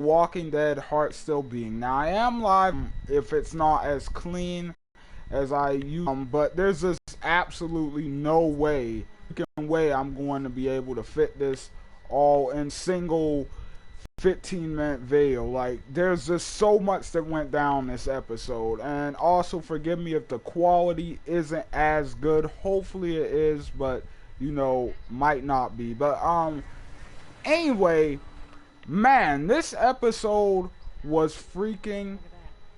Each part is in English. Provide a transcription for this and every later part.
Walking Dead Heart Still Beating. Now I am live if it's not as clean as I use, but there's just absolutely no way I'm going to be able to fit this all in single 15-minute video. Like, there's just so much that went down this episode, and also forgive me if the quality isn't as good. Hopefully it is, but you know, might not be. But anyway, man, this episode was freaking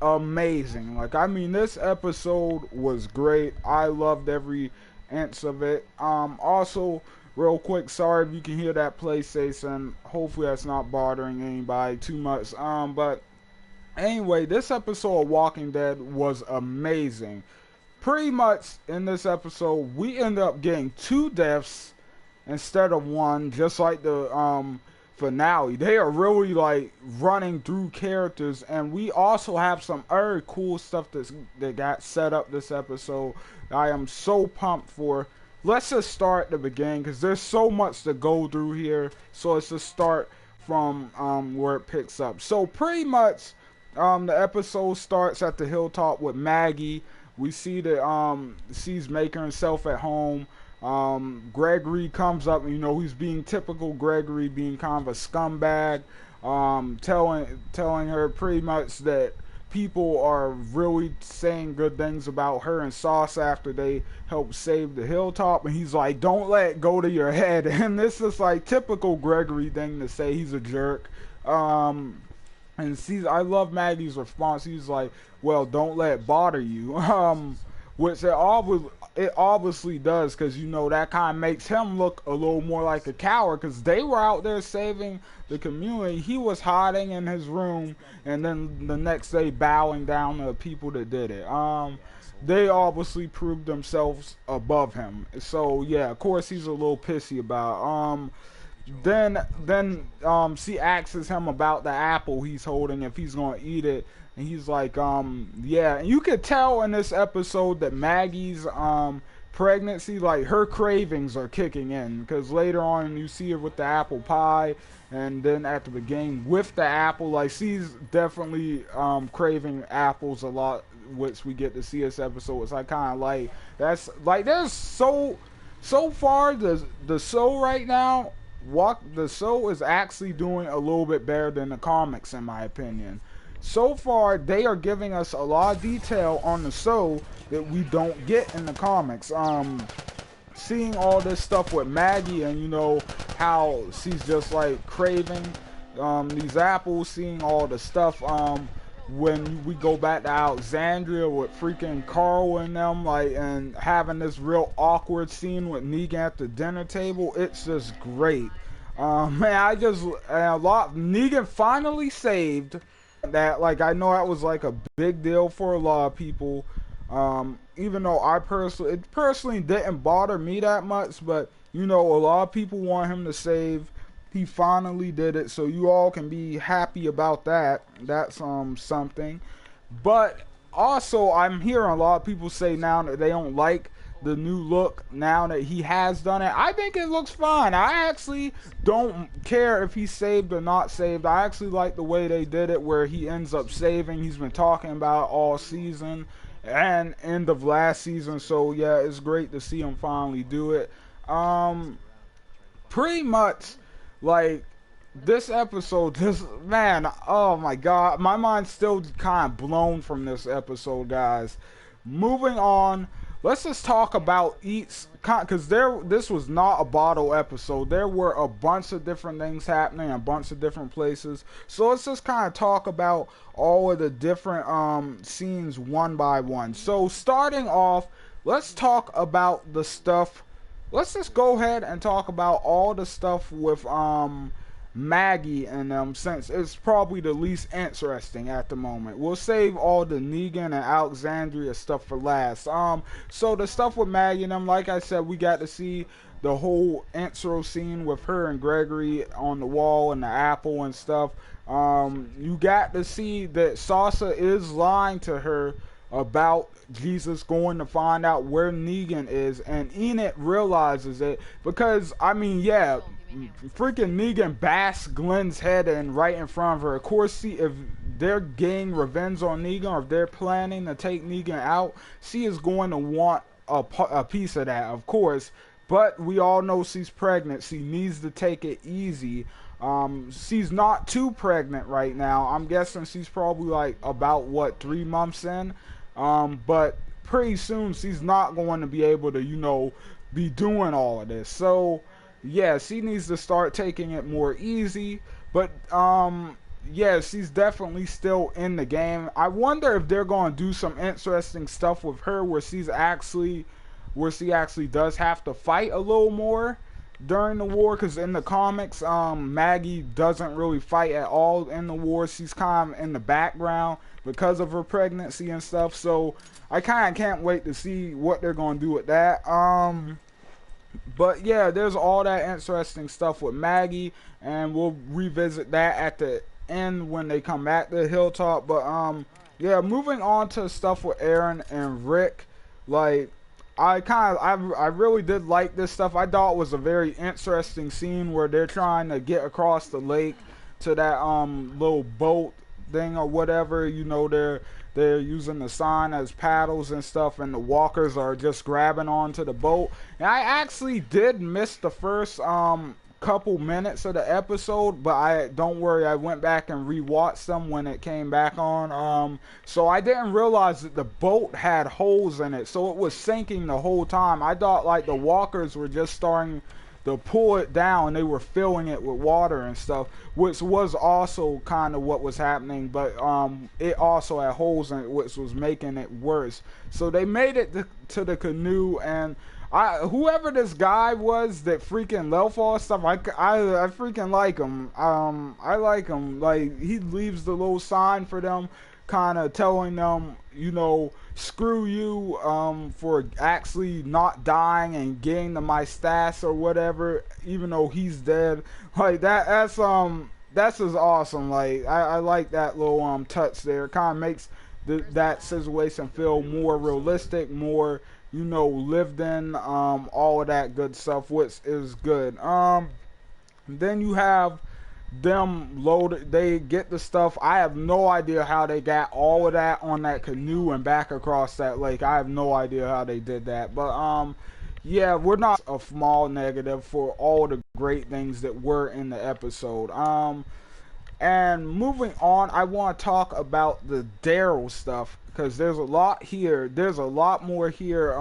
amazing. Like, I mean, this episode was great. I loved every inch of it. Also, real quick, sorry if you can hear that PlayStation. Hopefully that's not bothering anybody too much. But anyway, this episode of Walking Dead was amazing. Pretty much in this episode, we end up getting 2 deaths instead of 1, just like the finale. They are really like running through characters, and we also have some very cool stuff that got set up this episode. I am so pumped for. Let's just start at the beginning because there's so much to go through here. So let's just start from where it picks up. So pretty much the episode starts at the hilltop with Maggie. We see that she's making herself at home. Gregory comes up, you know, he's being typical Gregory, being kind of a scumbag, telling her pretty much that people are really saying good things about her and Sauce after they help save the hilltop, and he's like, don't let it go to your head. And this is like typical Gregory thing to say. He's a jerk. And see, I love Maggie's response. He's like, well, don't let it bother you. Which it obviously does, because, you know, that kind of makes him look a little more like a coward, because they were out there saving the community. He was hiding in his room, and then the next day bowing down to the people that did it. They obviously proved themselves above him. So, yeah, of course he's a little pissy about Then she asks him about the apple he's holding, if he's gonna eat it, and he's like, yeah. And you could tell in this episode that Maggie's pregnancy, like, her cravings are kicking in, because later on you see her with the apple pie, and then at the beginning with the apple, like, she's definitely craving apples a lot, which we get to see this episode. It's like kind of like, that's like, there's so far the show right now. The show is actually doing a little bit better than the comics, in my opinion. So far, they are giving us a lot of detail on the show that we don't get in the comics. Seeing all this stuff with Maggie, and you know how she's just like craving these apples. Seeing all the stuff when we go back to Alexandria with freaking Carl and them, like, and having this real awkward scene with Negan at the dinner table. It's just great. Man, Negan finally saved that. Like, I know that was like a big deal for a lot of people. Even though it personally didn't bother me that much, but you know, a lot of people want him to save. He finally did it, so you all can be happy about that. That's something. But also, I'm hearing a lot of people say now that they don't like the new look now that he has done it. I think it looks fine. I actually don't care if he's saved or not saved. I actually like the way they did it, where he ends up saving. He's been talking about it all season and end of last season. So yeah, it's great to see him finally do it. Pretty much, like, this episode, man, oh my god, my mind's still kind of blown from this episode, guys. Moving on, let's just talk about each, because this was not a bottle episode. There were a bunch of different things happening in a bunch of different places. So let's just kind of talk about all of the different scenes one by one. So starting off, let's talk about the stuff. Let's just go ahead and talk about all the stuff with Maggie and them, since it's probably the least interesting at the moment. We'll save all the Negan and Alexandria stuff for last. So the stuff with Maggie and them, like I said, we got to see the whole intro scene with her and Gregory on the wall and the apple and stuff. You got to see that Sasha is lying to her about Jesus going to find out where Negan is, and Enid realizes it because, I mean, yeah, freaking Negan bashed Glenn's head in right in front of her. Of course, see, if they're getting revenge on Negan, or if they're planning to take Negan out, she is going to want a piece of that, of course. But we all know she's pregnant. She needs to take it easy. She's not too pregnant right now. I'm guessing she's probably like about, what, 3 months in. But pretty soon she's not going to be able to, be doing all of this. So, yeah, she needs to start taking it more easy. But, yeah, she's definitely still in the game. I wonder if they're going to do some interesting stuff with her where she actually does have to fight a little more during the war, because in the comics, Maggie doesn't really fight at all in the war. She's kind of in the background because of her pregnancy and stuff. So I kind of can't wait to see what they're going to do with that. But yeah, there's all that interesting stuff with Maggie, and we'll revisit that at the end when they come back to Hilltop. But yeah, moving on to stuff with Aaron and Rick, like, I really did like this stuff. I thought it was a very interesting scene where they're trying to get across the lake to that little boat thing or whatever. They're using the sign as paddles and stuff, and the walkers are just grabbing onto the boat. And I actually did miss the first couple minutes of the episode, but don't worry, I went back and rewatched them when it came back on. So I didn't realize that the boat had holes in it, so it was sinking the whole time. I thought like the walkers were just starting to pull it down, and they were filling it with water and stuff, which was also kind of what was happening, but it also had holes in it, which was making it worse. So they made it to the canoe, and whoever this guy was that freaking left all stuff, I freaking like him. I like him. Like, he leaves the little sign for them, kind of telling them, screw you for actually not dying and getting to my stash or whatever, even though he's dead. Like, that's just awesome. Like, I like that little touch there. It kind of makes that situation feel more realistic, more lived in, all of that good stuff, which is good. Then you have them loaded, they get the stuff. I have no idea how they got all of that on that canoe and back across that lake. I have no idea how they did that. But yeah, we're not a small negative for all the great things that were in the episode. And moving on, I want to talk about the Daryl stuff, because there's a lot here. There's a lot more here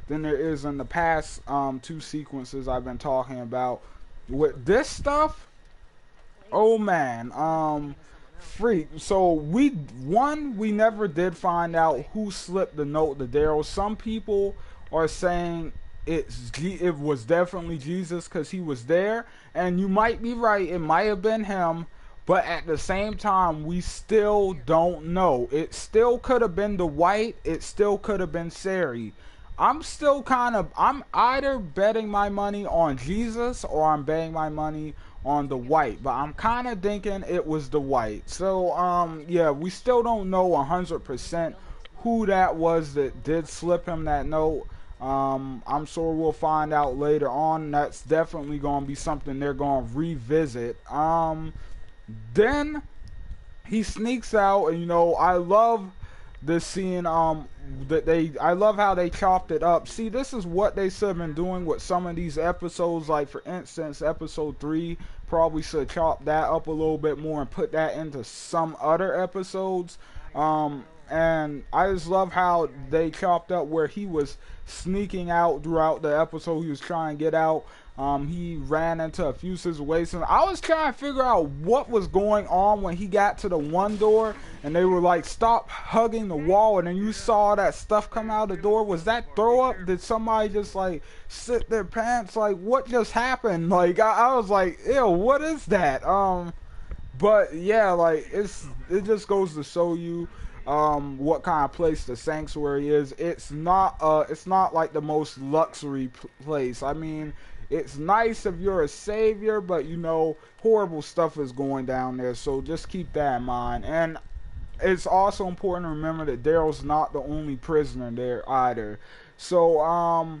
than there is in the past 2 sequences I've been talking about. With this stuff, oh man, freak. So we never did find out who slipped the note to Daryl. Some people are saying it was definitely Jesus because he was there, and you might be right. It might have been him. But at the same time, we still don't know. It still could have been Dwight. It still could have been Sari. I'm either betting my money on Jesus or I'm betting my money on Dwight. But I'm kind of thinking it was Dwight. So, yeah, we still don't know 100% who that was that did slip him that note. I'm sure we'll find out later on. That's definitely going to be something they're going to revisit. Then he sneaks out, and I love this scene. I love how they chopped it up. See, this is what they should have been doing with some of these episodes. Like, for instance, episode 3 probably should chop that up a little bit more and put that into some other episodes. And I just love how they chopped up where he was sneaking out throughout the episode. He was trying to get out. He ran into a few situations. I was trying to figure out what was going on when he got to the one door and they were like, stop hugging the wall, and then you saw that stuff come out the door. Was that throw up? Did somebody just like sit their pants? Like, what just happened? Like, I was like, ew, what is that? But yeah, like, it just goes to show you what kind of place the sanctuary is. It's not like the most luxury place. I mean, it's nice if you're a savior, but horrible stuff is going down there, so just keep that in mind. And it's also important to remember that Daryl's not the only prisoner there either. So,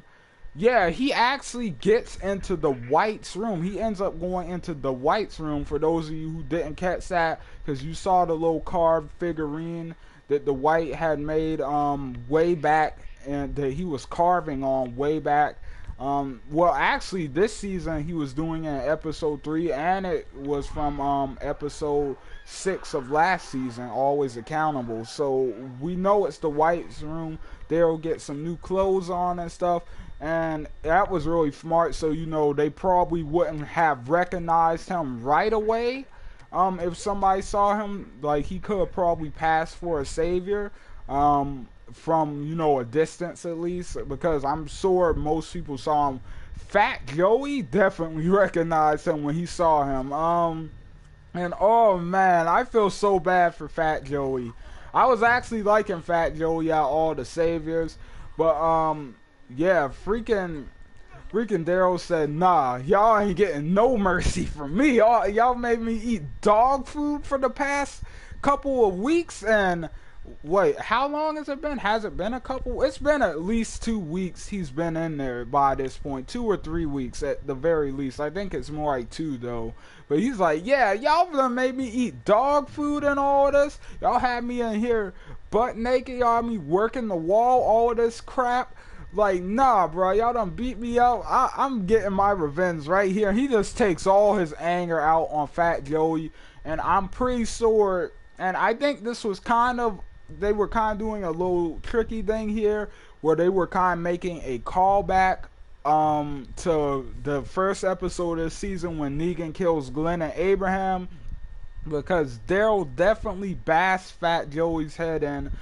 yeah, he actually gets into the White's room. He ends up going into the White's room, for those of you who didn't catch that, because you saw the little carved figurine that the White had made way back, and that he was carving on way back. Well, actually, this season he was doing it in episode 3, and it was from episode 6 of last season, Always Accountable. So we know it's the White's room. Daryl gets some new clothes on and stuff, and that was really smart. So, you know, they probably wouldn't have recognized him right away. If somebody saw him, like, he could have probably passed for a savior. From, you know, a distance at least, because I'm sure most people saw him. Fat Joey definitely recognized him when he saw him. And oh man, I feel so bad for Fat Joey. I was actually liking Fat Joey out all the saviors, but yeah, freaking Daryl said, nah, y'all ain't getting no mercy from me. Y'all made me eat dog food for the past couple of weeks, and wait, how long has it been? Has it been a couple? It's been at least 2 weeks he's been in there by this point. 2 or 3 weeks at the very least. I think it's more like 2 though. But he's like, yeah, y'all done made me eat dog food and all of this. Y'all had me in here butt naked. Y'all had me working the wall, all of this crap. Like, nah, bro, y'all done beat me up. I'm getting my revenge right here. He just takes all his anger out on Fat Joey. And I'm pretty sure, and I think this was kind of, they were kind of doing a little tricky thing here, where they were kind of making a callback to the first episode of the season when Negan kills Glenn and Abraham, because Daryl definitely bashed Fat Joey's head in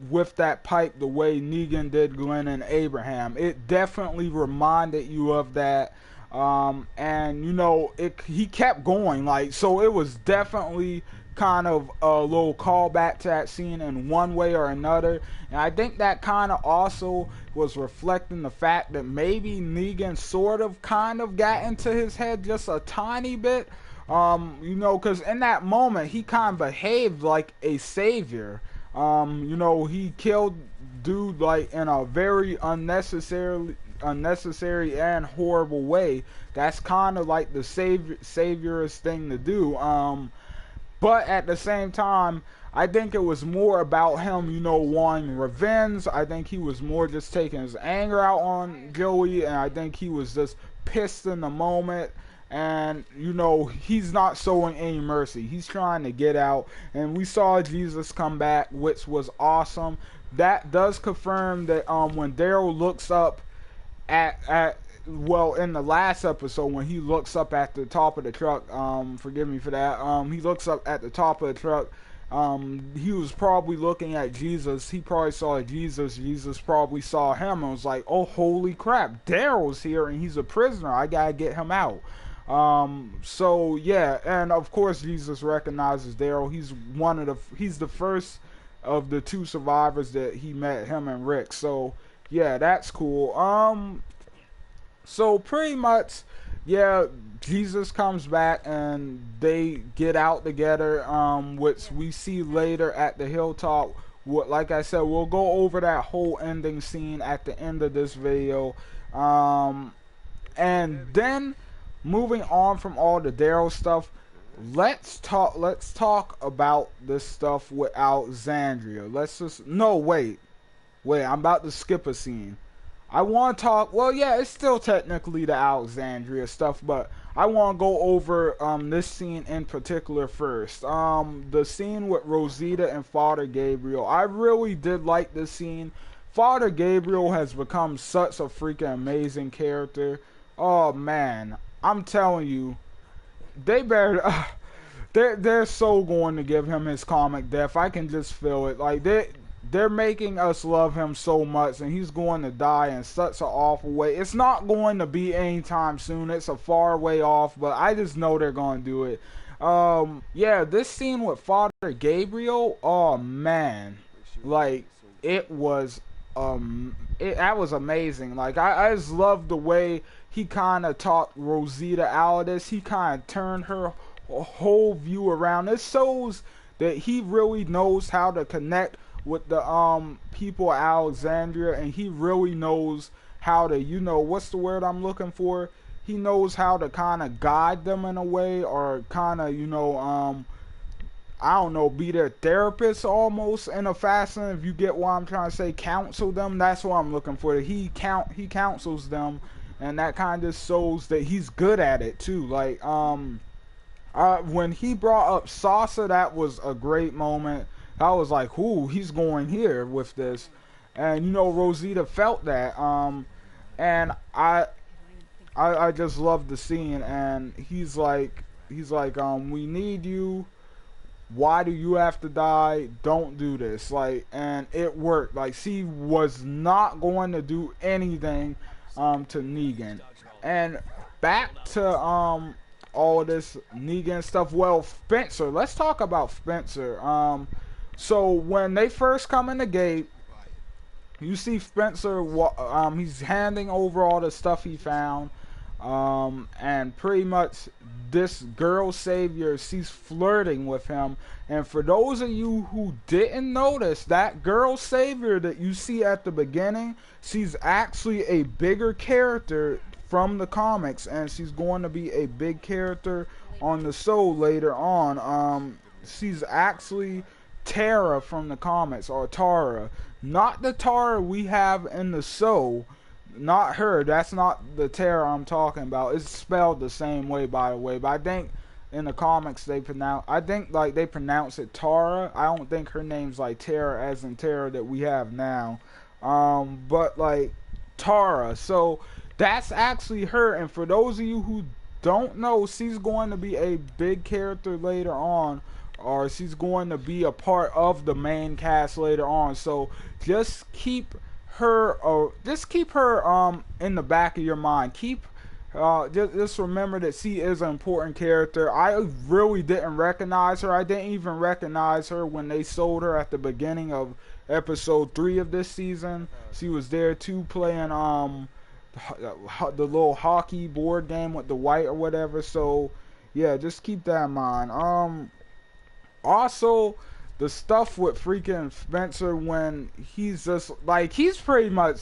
with that pipe the way Negan did Glenn and Abraham. It definitely reminded you of that. And you know, he kept going, like, so it was definitely kind of a little callback to that scene in one way or another. And I think that kind of also was reflecting the fact that maybe Negan sort of kind of got into his head just a tiny bit. You know, because in that moment he kind of behaved like a savior. You know, he killed dude like in a very unnecessary and horrible way. That's kind of like the saviorist thing to do. But at the same time, I think it was more about him, you know, wanting revenge. I think he was more just taking his anger out on Joey, and I think he was just pissed in the moment. And, you know, he's not showing any mercy. He's trying to get out. And we saw Jesus come back, which was awesome. That does confirm that when Daryl looks up well, in the last episode, when he looks up at the top of the truck, forgive me for that, he looks up at the top of the truck, he was probably looking at Jesus. He probably saw Jesus. Jesus probably saw him and was like, oh, holy crap, Daryl's here and he's a prisoner. I gotta get him out. So yeah, and of course Jesus recognizes Daryl. He's the first of the 2 survivors that he met, him and Rick. So yeah, that's cool. So pretty much, yeah, Jesus comes back and they get out together, which we see later at the hilltop. Like I said, we'll go over that whole ending scene at the end of this video. And then moving on from all the Daryl stuff, let's talk about this stuff with Alexandria. Wait, I'm about to skip a scene. I want to talk, well, yeah, it's still technically the Alexandria stuff, but I want to go over this scene in particular first. The scene with Rosita and Father Gabriel. I really did like this scene. Father Gabriel has become such a freaking amazing character. Oh, man. I'm telling you, they better... they're so going to give him his comic death. I can just feel it. Like, they're making us love him so much, and he's going to die in such an awful way. It's not going to be anytime soon. It's a far way off, but I just know they're going to do it. Yeah, this scene with Father Gabriel, oh man, like, that was amazing. Like, I just love the way he kind of talked Rosita out of this. He kind of turned her whole view around. It shows that he really knows how to connect with the people of Alexandria, and he really knows how to, you know, what's the word I'm looking for? He knows how to kind of guide them in a way, or kind of, you know, I don't know, be their therapist almost in a fashion, if you get what I'm trying to say, counsel them. That's what I'm looking for. He counsels them, and that kind of shows that he's good at it too. Like when he brought up Sasa, that was a great moment. I was like, ooh, he's going here with this. And you know, Rosita felt that. And I just love the scene, and he's like, we need you. Why do you have to die? Don't do this. Like, and it worked. Like, she was not going to do anything to Negan. And back to all of this Negan stuff. Well, Spencer, let's talk about Spencer. So when they first come in the gate, you see Spencer, he's handing over all the stuff he found. And pretty much this girl savior, she's flirting with him. And for those of you who didn't notice, that girl savior that you see at the beginning, she's actually a bigger character from the comics, and she's going to be a big character on the show later on. She's actually Tara from the comics, or Tara, not the Tara we have in the show. Not her. That's not the Tara I'm talking about. It's spelled the same way, by the way. But I think in the comics they pronounce it Tara. I don't think her name's like Tara as in Tara that we have now. But like Tara. So that's actually her. And for those of you who don't know, she's going to be a big character later on, or she's going to be a part of the main cast later on. So just keep her in the back of your mind. Just remember that she is an important character. I really didn't recognize her. I didn't even recognize her when they sold her at the beginning of episode 3 of this season. She was there too, playing the little hockey board game with the white or whatever. So yeah, just keep that in mind. Also, the stuff with freaking Spencer when he's just like, he's pretty much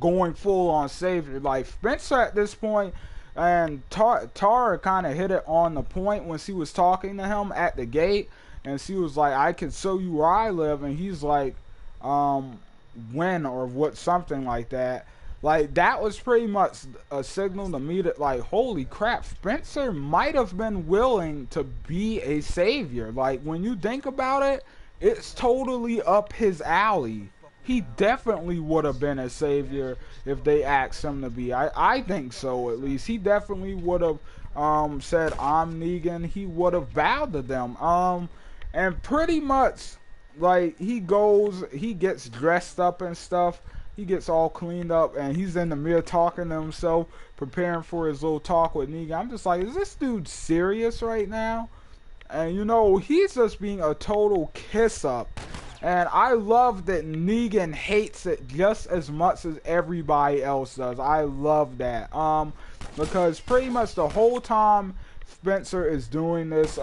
going full on savior. Like Spencer at this point, and Tara kind of hit it on the point when she was talking to him at the gate, and she was like, I can show you where I live, and he's like, when, or what, something like that. Like, that was pretty much a signal to me that, like, holy crap, Spencer might have been willing to be a savior. Like, when you think about it, it's totally up his alley. He definitely would have been a savior if they asked him to be. I think so, at least. He definitely would have said, I'm Negan. He would have bowed to them. And pretty much, like, he gets dressed up and stuff. He gets all cleaned up, and he's in the mirror talking to himself, preparing for his little talk with Negan. I'm just like, is this dude serious right now? And, you know, he's just being a total kiss-up. And I love that Negan hates it just as much as everybody else does. I love that. Because pretty much the whole time Spencer is doing this,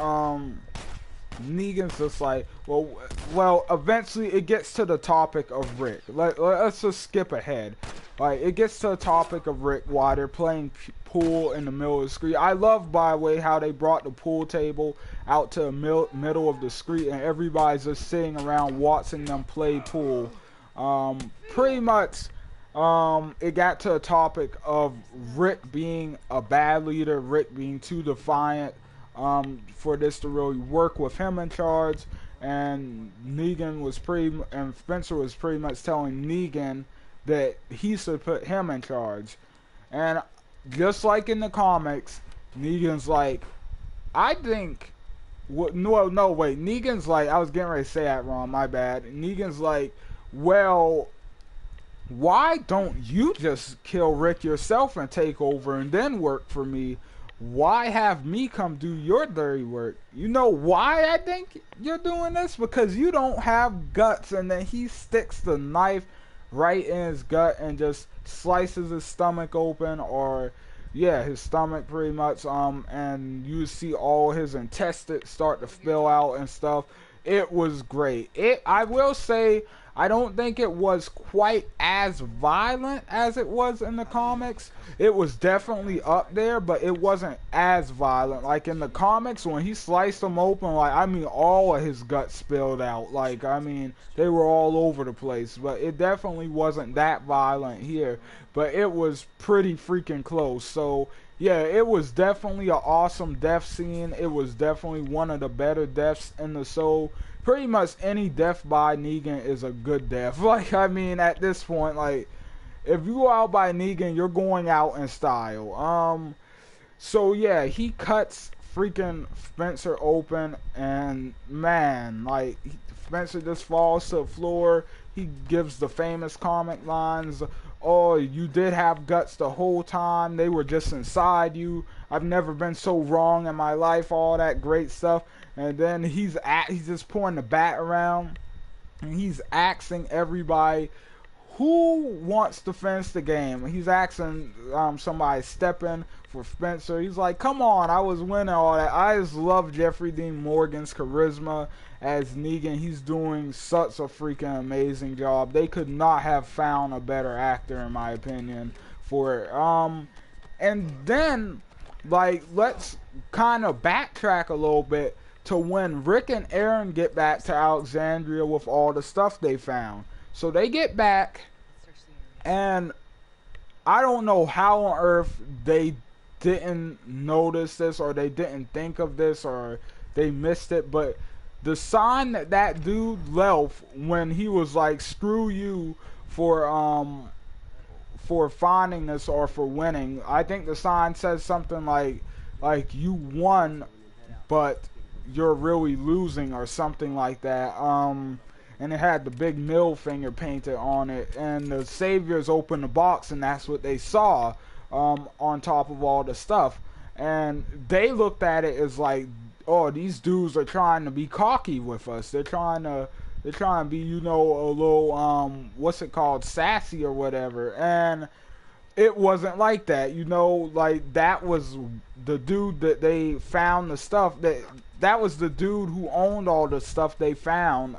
Negan's just like, well, eventually it gets to the topic of Rick. Let's just skip ahead. Like, it gets to the topic of Rick while they're playing pool in the middle of the street. I love, by the way, how they brought the pool table out to the middle of the street, and everybody's just sitting around watching them play pool. Pretty much, it got to a topic of Rick being a bad leader, Rick being too defiant, for this to really work with him in charge, and Spencer was pretty much telling Negan that he should put him in charge. And just like in the comics, Negan's like, Negan's like, I was getting ready to say that wrong, my bad. Negan's like, well, why don't you just kill Rick yourself and take over and then work for me? Why have me come do your dirty work? You know why I think you're doing this? Because you don't have guts. And then he sticks the knife right in his gut and just slices his stomach open, or Yeah, his stomach pretty much, and you see all his intestines start to spill out and stuff. It was great. I will say, I don't think it was quite as violent as it was in the comics. It was definitely up there, but it wasn't as violent. Like in the comics, when he sliced him open, like, I mean, all of his guts spilled out. Like, I mean, they were all over the place. But it definitely wasn't that violent here. But it was pretty freaking close. So, yeah, it was definitely an awesome death scene. It was definitely one of the better deaths in the show. Pretty much any death by Negan is a good death. Like, I mean, at this point, like, if you go out by Negan, you're going out in style. So yeah, he cuts freaking Spencer open, and man, like, Spencer just falls to the floor. He gives the famous comic lines, "Oh, you did have guts the whole time. They were just inside you. I've never been so wrong in my life." All that great stuff. And then he's just pouring the bat around, and he's asking everybody who wants to finish the game. He's asking somebody step in for Spencer. He's like, come on, I was winning all that. I just love Jeffrey Dean Morgan's charisma as Negan. He's doing such a freaking amazing job. They could not have found a better actor, in my opinion, for it. And then, like, let's kind of backtrack a little bit to when Rick and Aaron get back to Alexandria with all the stuff they found. So they get back, and I don't know how on earth they didn't notice this, or they didn't think of this, or they missed it, but the sign that that dude left when he was like, screw you for finding this or for winning, I think the sign says something like you won, but you're really losing, or something like that. And it had the big middle finger painted on it, and the Saviors opened the box, and that's what they saw on top of all the stuff. And they looked at it as like, oh, these dudes are trying to be cocky with us. They're trying to be, you know, a little what's it called, sassy or whatever. And it wasn't like that, you know. Like, that was the dude that they found the stuff, that was the dude who owned all the stuff they found.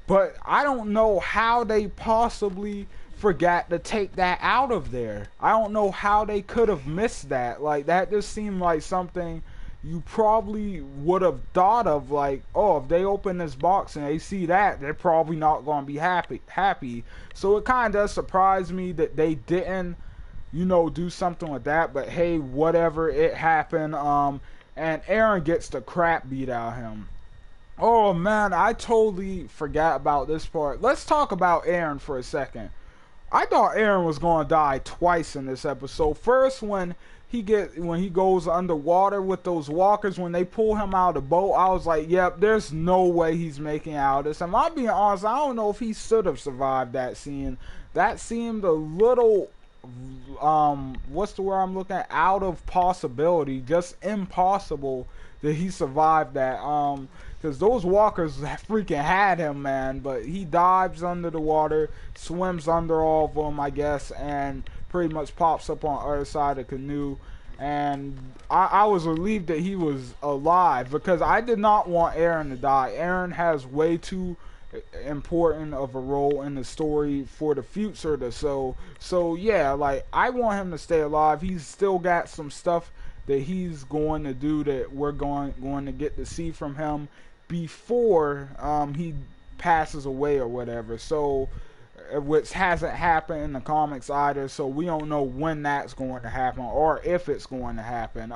But I don't know how they possibly forgot to take that out of there. I don't know how they could have missed that. Like, that just seemed like something you probably would have thought of, like, oh, if they open this box and they see that, they're probably not going to be happy. So it kind of does surprise me that they didn't, you know, do something with that. But hey, whatever, it happened. And Aaron gets the crap beat out of him. Oh man, I totally forgot about this part. Let's talk about Aaron for a second. I thought Aaron was going to die twice in this episode. First, when he goes underwater with those walkers, when they pull him out of the boat, I was like, yep, there's no way he's making out of this. And I'm being honest, I don't know if he should have survived that scene. That seemed a little, what's the word I'm looking at? Out of possibility, just impossible that he survived that. Because those walkers freaking had him, man. But he dives under the water, swims under all of them, I guess, and pretty much pops up on the other side of the canoe. And I was relieved that he was alive, because I did not want Aaron to die. Aaron has way too important of a role in the story for the future to so yeah, like, I want him to stay alive. He's still got some stuff that he's going to do that we're going to get to see from him before he passes away or whatever. So, which hasn't happened in the comics either, so we don't know when that's going to happen or if it's going to happen.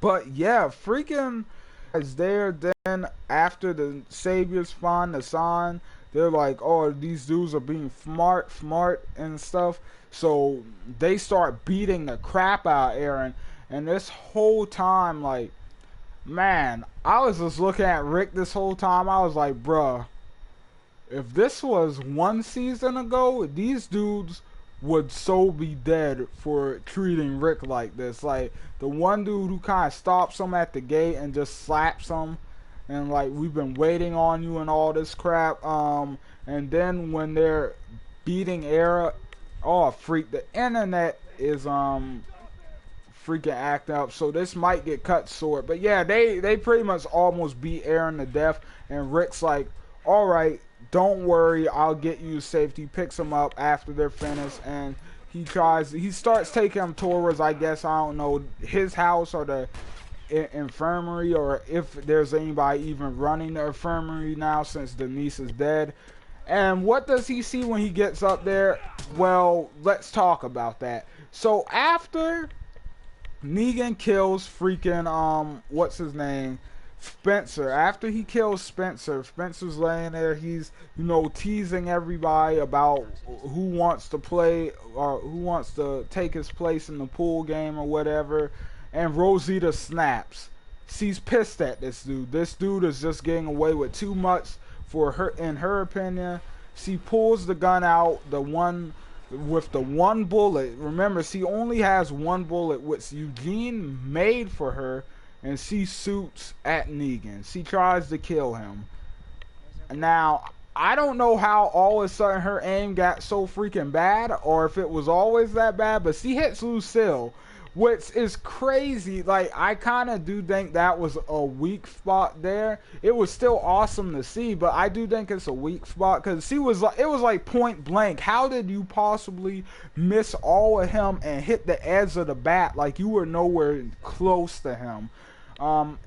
But yeah, freaking is there. Then after the Saviors find the sign, they're like, oh, these dudes are being smart and stuff. So they start beating the crap out of Aaron. And this whole time, like, man, I was just looking at Rick this whole time. I was like, bruh, if this was one season ago, these dudes would so be dead for treating Rick like this. Like, the one dude who kind of stops him at the gate and just slaps him, and like, we've been waiting on you and all this crap. And then when they're beating Era, oh freak, the internet is freaking act up, so this might get cut short. But yeah, they pretty much almost beat Aaron to death, and Rick's like, all right, don't worry, I'll get you safety. Picks him up after they're finished, and he starts taking him towards, I guess, I don't know, his house or the infirmary, or if there's anybody even running the infirmary now since Denise is dead. And what does he see when he gets up there? Well, let's talk about that. So after Negan kills freaking what's his name, Spencer. After he kills Spencer, Spencer's laying there. He's, you know, teasing everybody about who wants to play or who wants to take his place in the pool game or whatever. And Rosita snaps. She's pissed at this dude. This dude is just getting away with too much for her, in her opinion. She pulls the gun out, the one with the one bullet. Remember, she only has one bullet, which Eugene made for her, and she shoots at Negan. She tries to kill him. Now, I don't know how all of a sudden her aim got so freaking bad, or if it was always that bad, but she hits Lucille, which is crazy. Like, I kind of do think that was a weak spot there. It was still awesome to see, but I do think it's a weak spot because it was like point blank. How did you possibly miss all of him and hit the edge of the bat like you were nowhere close to him?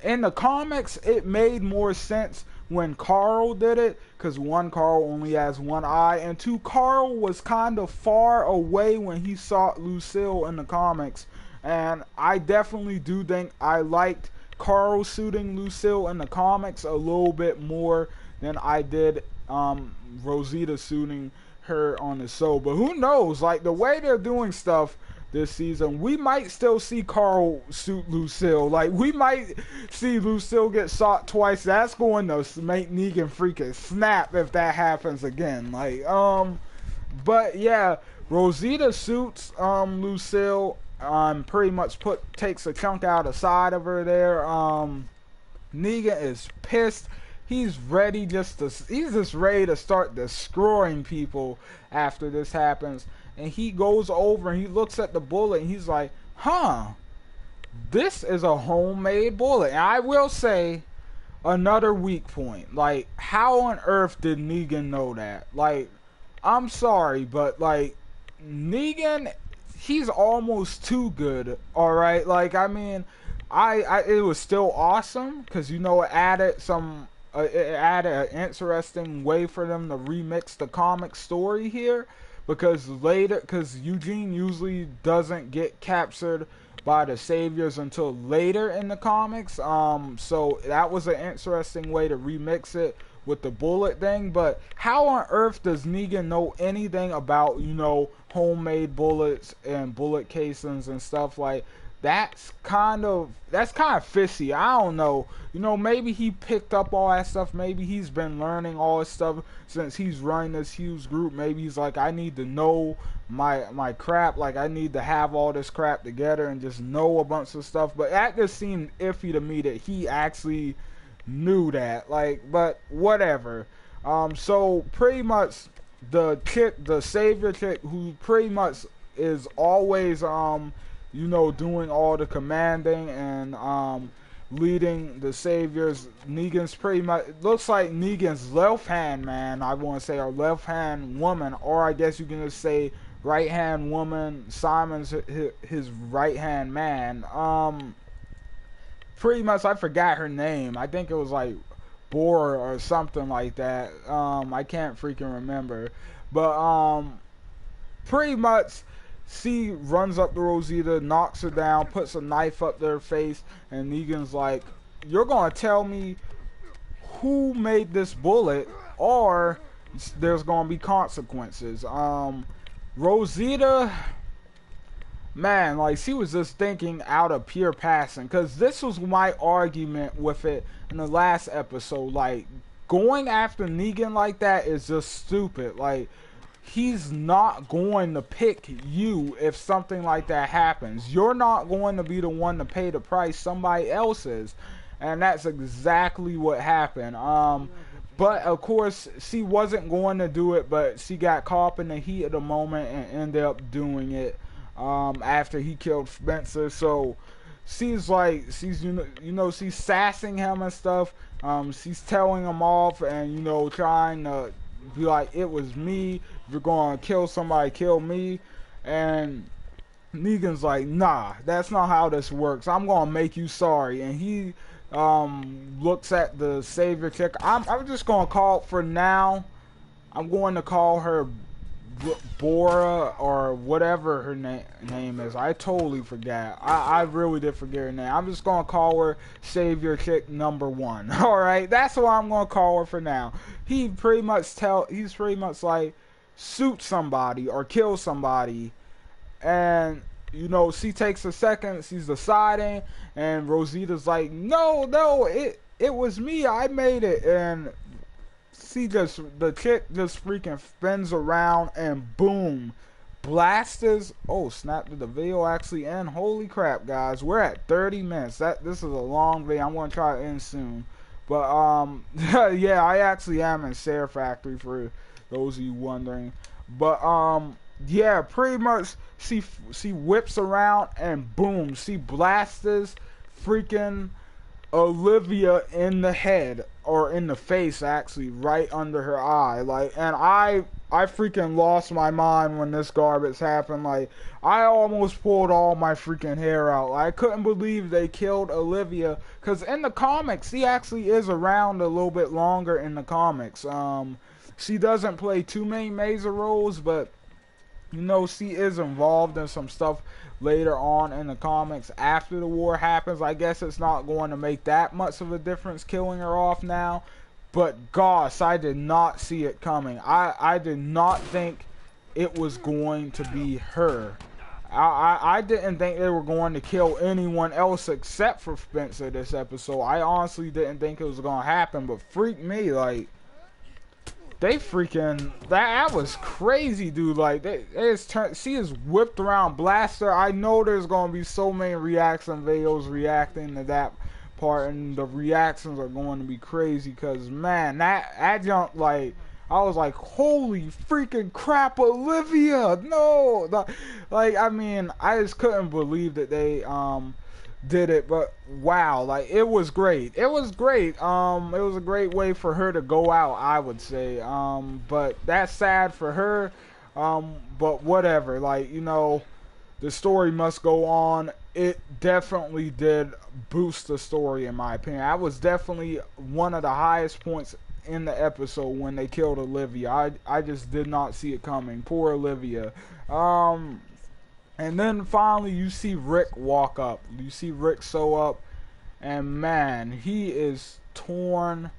In the comics, it made more sense when Carl did it, because one, Carl only has one eye, and two, Carl was kind of far away when he saw Lucille in the comics. And I definitely do think I liked Carl shooting Lucille in the comics a little bit more than I did Rosita shooting her on the show. But who knows? Like, the way they're doing stuff this season, we might still see Carl shoot Lucille. Like, we might see Lucille get shot twice. That's going to make Negan freaking snap if that happens again. Like, but yeah, Rosita shoots Lucille. Pretty much takes a chunk out of the side of her there. Negan is pissed. He's just ready to start destroying people after this happens. And he goes over and he looks at the bullet and he's like, huh, this is a homemade bullet. And I will say, another weak point. Like, how on earth did Negan know that? Like, I'm sorry, but like, Negan, he's almost too good, alright? Like, I mean, it was still awesome, because, you know, it added an interesting way for them to remix the comic story here, because Eugene usually doesn't get captured by the Saviors until later in the comics, so that was an interesting way to remix it with the bullet thing. But how on earth does Negan know anything about, you know, homemade bullets and bullet casings and stuff? Like, that's kind of fishy. I don't know. You know, maybe he picked up all that stuff. Maybe he's been learning all this stuff since he's running this huge group. Maybe he's like, I need to know my crap. Like, I need to have all this crap together and just know a bunch of stuff. But that just seemed iffy to me that he actually knew that. Like, but whatever. So pretty much the Savior chick, who pretty much is always you know, doing all the commanding and leading the Saviors. Negan's pretty much, looks like Negan's left hand man, I want to say, or left hand woman, or I guess you can just say right hand woman. Simon's his right hand man. Pretty much, I forgot her name. I think it was like Bor or something like that. I can't freaking remember. But pretty much, she runs up to Rosita, knocks her down, puts a knife up to her face, and Negan's like, you're gonna tell me who made this bullet, or there's gonna be consequences. Rosita, man, like, she was just thinking out of pure passion, because this was my argument with it in the last episode. Like, going after Negan like that is just stupid. Like, he's not going to pick you if something like that happens. You're not going to be the one to pay the price. Somebody else is. And that's exactly what happened. But, of course, she wasn't going to do it, but she got caught in the heat of the moment and ended up doing it. after he killed Spencer. So she's she's sassing him and stuff. She's telling him off and trying to be like, it was me. If you're going to kill somebody, kill me. And Negan's like, nah, that's not how this works. I'm gonna make you sorry. And he looks at the savior chick. I'm just gonna call, for now, I'm going to call her Bora or whatever her name is. I totally forgot. I really did forget her name. I'm just gonna call her Savior Chick #1. All right, that's what I'm gonna call her for now. He's pretty much like, shoot somebody or kill somebody, and she takes a second. She's deciding, and Rosita's like, no, it was me. I made it. And the chick just freaking spins around and boom, blasters. Oh snap! Did the video actually end? Holy crap, guys! We're at 30 minutes. This is a long video. I'm gonna try to end soon, but yeah, I actually am in Share Factory for those of you wondering. But yeah, pretty much she whips around and boom, she blasters freaking Olivia in the head, or in the face actually, right under her eye. Like, and I freaking lost my mind when this garbage happened. Like, I almost pulled all my freaking hair out. I couldn't believe they killed Olivia, because in the comics she actually is around a little bit longer in the comics. She doesn't play too many major roles, but she is involved in some stuff later on in the comics after the war happens. I guess it's not going to make that much of a difference killing her off now, but gosh, I did not see it coming. I did not think it was going to be her. I didn't think they were going to kill anyone else except for Spencer this episode. I honestly didn't think it was going to happen, but freak me, like, they freaking, that was crazy, dude. Like, she is whipped around, blaster. I know there's gonna be so many reaction videos reacting to that part, and the reactions are going to be crazy, because man, that jump, like, I was like, holy freaking crap, Olivia, no. Like, I mean, I just couldn't believe that they did it. But wow, like, it was great. It was a great way for her to go out, I would say. But that's sad for her. But whatever, like, the story must go on. It definitely did boost the story, in my opinion. That was definitely one of the highest points in the episode when they killed Olivia. I just did not see it coming. Poor Olivia. And then finally you see Rick walk up. You see Rick sew up, and man, he is torn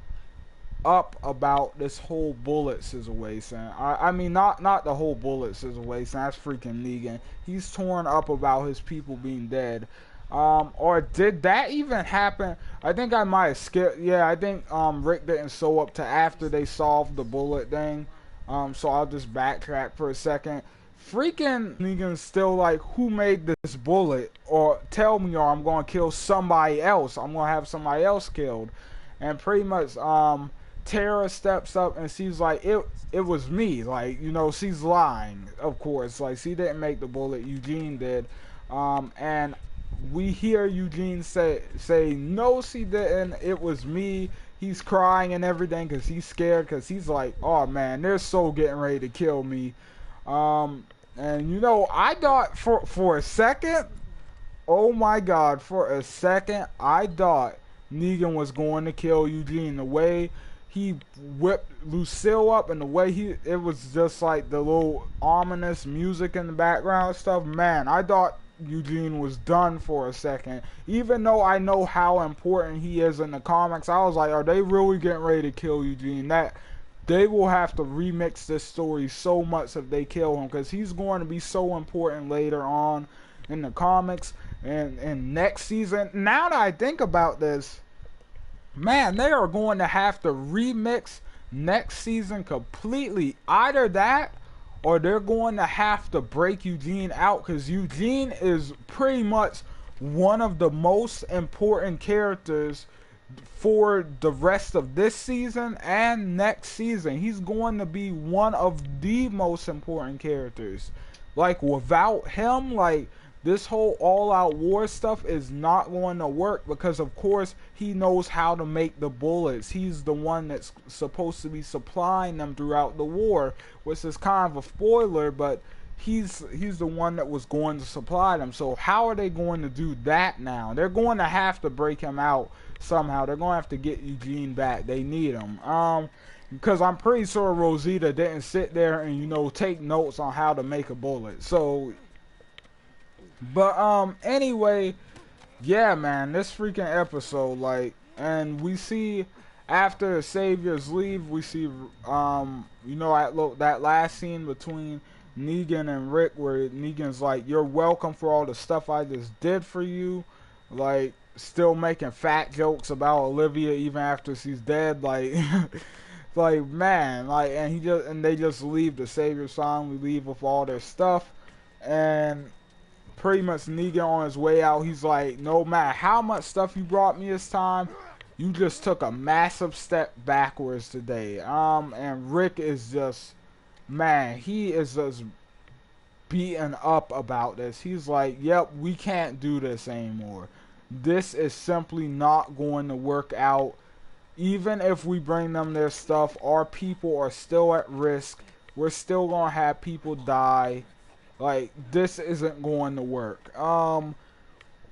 up about this whole bullet situation. I mean, not the whole bullet situation. That's freaking Negan. He's torn up about his people being dead. Or did that even happen? I think I might have skipped. Yeah, I think Rick didn't sew up to after they solved the bullet thing. So I'll just backtrack for a second. Freaking Negan's still like, who made this bullet? Or tell me, or I'm gonna kill somebody else. I'm gonna have somebody else killed. And pretty much Tara steps up and she's like, it was me. Like, she's lying, of course. Like, she didn't make the bullet, Eugene did. And we hear Eugene say no, she didn't, it was me. He's crying and everything because he's scared, because he's like, oh man, they're so getting ready to kill me. And I thought for a second, oh my god, for a second, I thought Negan was going to kill Eugene. The way he whipped Lucille up, and the way it was just like the little ominous music in the background and stuff, man, I thought Eugene was done for a second. Even though I know how important he is in the comics, I was like, are they really getting ready to kill Eugene? That they will have to remix this story so much if they kill him, because he's going to be so important later on in the comics and next season. Now that I think about this, man, they are going to have to remix next season completely. Either that, or they're going to have to break Eugene out, because Eugene is pretty much one of the most important characters for the rest of this season and next season. He's going to be one of the most important characters. Like, without him, like, this whole all-out war stuff is not going to work because, of course, he knows how to make the bullets. He's the one that's supposed to be supplying them throughout the war, which is kind of a spoiler, but he's the one that was going to supply them. So how are they going to do that now? They're going to have to break him out somehow. They're going to have to get Eugene back. They need him. Because I'm pretty sure Rosita didn't sit there and, you know, take notes on how to make a bullet. So, but anyway, yeah, man, this freaking episode, like, and we see after the Saviors leave, we see you know, that last scene between Negan and Rick, where Negan's like, "You're welcome for all the stuff I just did for you," like, still making fat jokes about Olivia even after she's dead, like. Like, man, like, and they just leave. The Saviors finally leave with all their stuff, and pretty much Negan on his way out, he's like, "No matter how much stuff you brought me this time, you just took a massive step backwards today." And Rick is just, man, he is just beaten up about this. He's like, "Yep, we can't do this anymore. This is simply not going to work out. Even if we bring them their stuff, our people are still at risk. We're still gonna have people die. Like, this isn't going to work."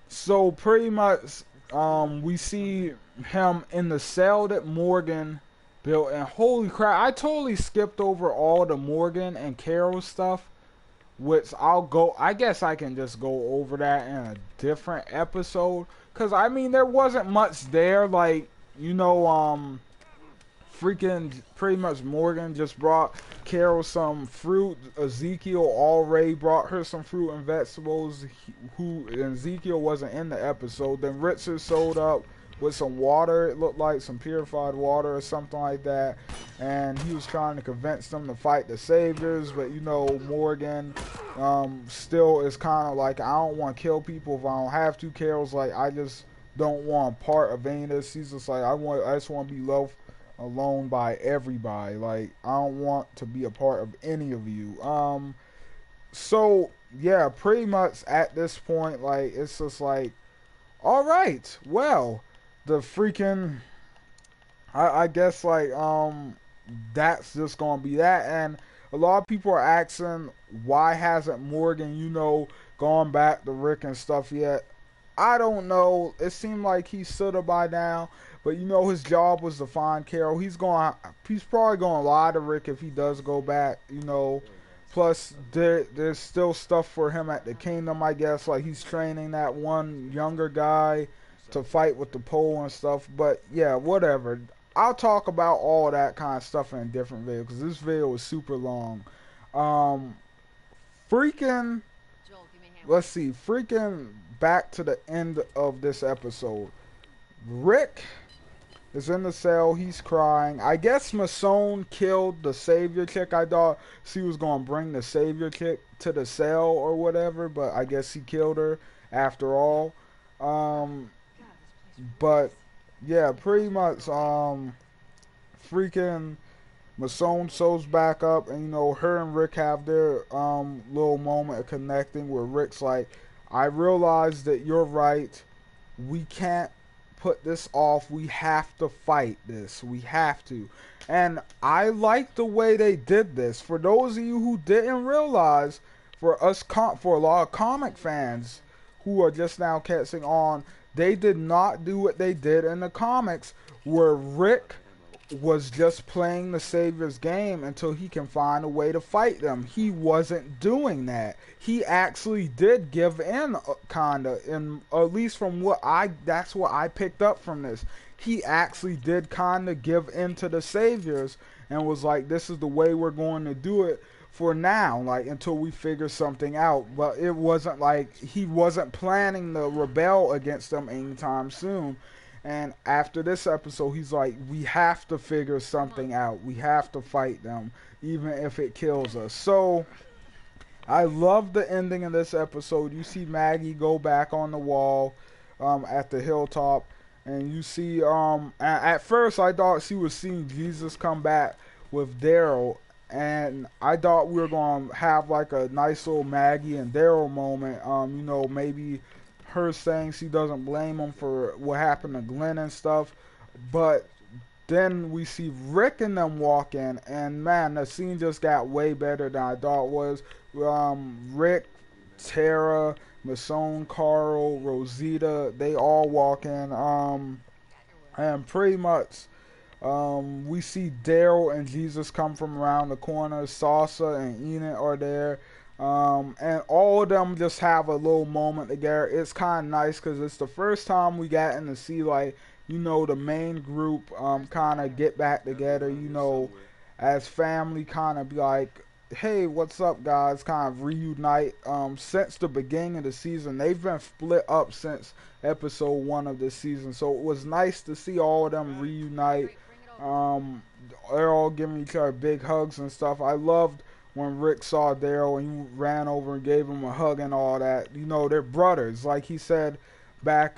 So pretty much, we see him in the cell that Morgan built, and holy crap, I totally skipped over all the Morgan and Carol stuff, which I guess I can just go over that in a different episode, because I mean, there wasn't much there. Like, you know, freaking pretty much Morgan just brought Carol some fruit. Ezekiel already brought her some fruit and vegetables. And Ezekiel wasn't in the episode. Then Richard showed up with some water. It looked like some purified water or something like that. And he was trying to convince them to fight the Saviors. But, you know, Morgan still is kind of like, "I don't want to kill people if I don't have to." Carol's like, "I just don't want a part of any of this." He's just like, I just want to be left alone by everybody. Like, I don't want to be a part of any of you. So yeah, pretty much at this point, like, it's just like, all right, well, the freaking, I guess, like, that's just gonna be that. And a lot of people are asking, why hasn't Morgan, you know, gone back to Rick and stuff yet? I don't know. It seemed like he should have by now, but you know, his job was to find Carol. He's probably going to lie to Rick if he does go back. You know, plus there's still stuff for him at the Kingdom, I guess. Like, he's training that one younger guy to fight with the pole and stuff. But yeah, whatever. I'll talk about all that kind of stuff in a different video because this video was super long. Freaking, let's see, freaking. Back to the end of this episode. Rick is in the cell. He's crying. I guess Masson killed the Savior chick. I thought she was going to bring the Savior chick to the cell or whatever, but I guess he killed her after all. But yeah, pretty much freaking Masson shows back up, and you know, her and Rick have their little moment of connecting where Rick's like, "I realize that you're right. We can't put this off. We have to fight this. We have to." And I like the way they did this. For those of you who didn't realize, for a lot of comic fans who are just now catching on, they did not do what they did in the comics, where Rick was just playing the Savior's game until he can find a way to fight them. He wasn't doing that. He actually did give in, kinda, and at least from that's what I picked up from this. He actually did kinda give in to the Saviors and was like, "This is the way we're going to do it for now, like, until we figure something out." But it wasn't like he wasn't planning to rebel against them anytime soon. And after this episode, he's like, "We have to figure something out. We have to fight them, even if it kills us." So, I love the ending of this episode. You see Maggie go back on the wall at the hilltop. And you see, at first I thought she was seeing Jesus come back with Daryl. and I thought we were gonna have like a nice little Maggie and Daryl moment. You know, maybe her saying she doesn't blame him for what happened to Glenn and stuff, but then we see Rick and them walk in, and man, the scene just got way better than I thought it was. Rick, Tara, Masone, Carl, Rosita, they all walk in, and pretty much we see Daryl and Jesus come from around the corner. Salsa and Enid are there. And all of them just have a little moment together. It's kind of nice because it's the first time we gotten to see, like, you know, the main group kind of get back together, you know, as family, kind of be like, hey, what's up, guys, kind of reunite. Since the beginning of the season, they've been split up since episode 1 of this season, so it was nice to see all of them reunite. They're all giving each other big hugs and stuff. I loved when Rick saw Daryl and he ran over and gave him a hug and all that. You know, they're brothers, like he said back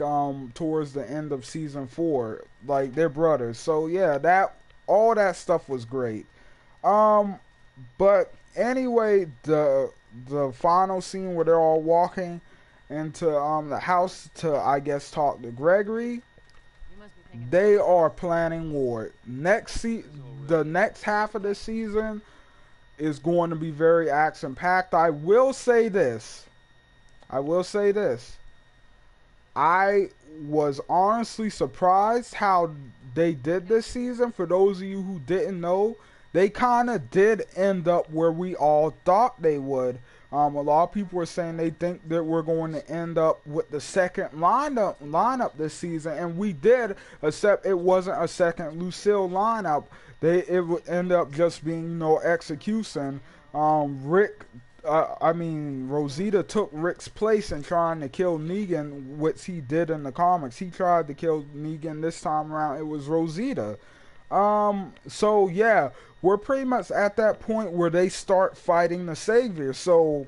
towards the end of season 4. Like, they're brothers. So yeah, that all that stuff was great. But anyway, the final scene where they're all walking into the house to, I guess, talk to Gregory. They are planning war. The next half of the season is going to be very action packed. I will say this. I was honestly surprised how they did this season. For those of you who didn't know, they kind of did end up where we all thought they would. A lot of people were saying they think that we're going to end up with the second lineup this season, and we did, except it wasn't a second Lucille lineup. It would end up just being, you know, execution. Rosita took Rick's place in trying to kill Negan, which he did in the comics. He tried to kill Negan. This time around, it was Rosita. So yeah, we're pretty much at that point where they start fighting the Savior. So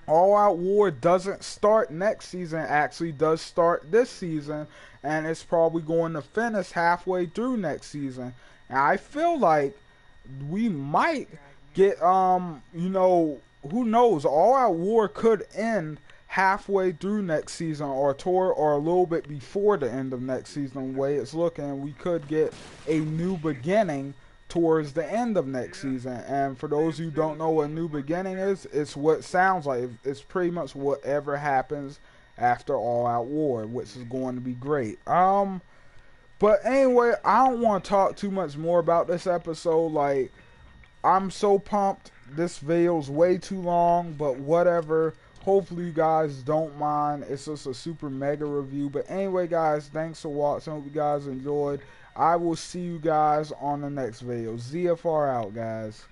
All Out War doesn't start next season, actually does start this season, and it's probably going to finish halfway through next season. And I feel like we might get, you know, who knows, All Out War could end halfway through next season, or a little bit before the end of next season. The way it's looking, we could get a new beginning towards the end of next season. And for those who don't know what new beginning is, it's what it sounds like. It's pretty much whatever happens after All Out War, which is going to be great. But anyway, I don't want to talk too much more about this episode. Like, I'm so pumped. This video's way too long, but whatever. Hopefully you guys don't mind. It's just a super mega review. But anyway, guys, thanks for watching. Hope you guys enjoyed. I will see you guys on the next video. ZFR out, guys.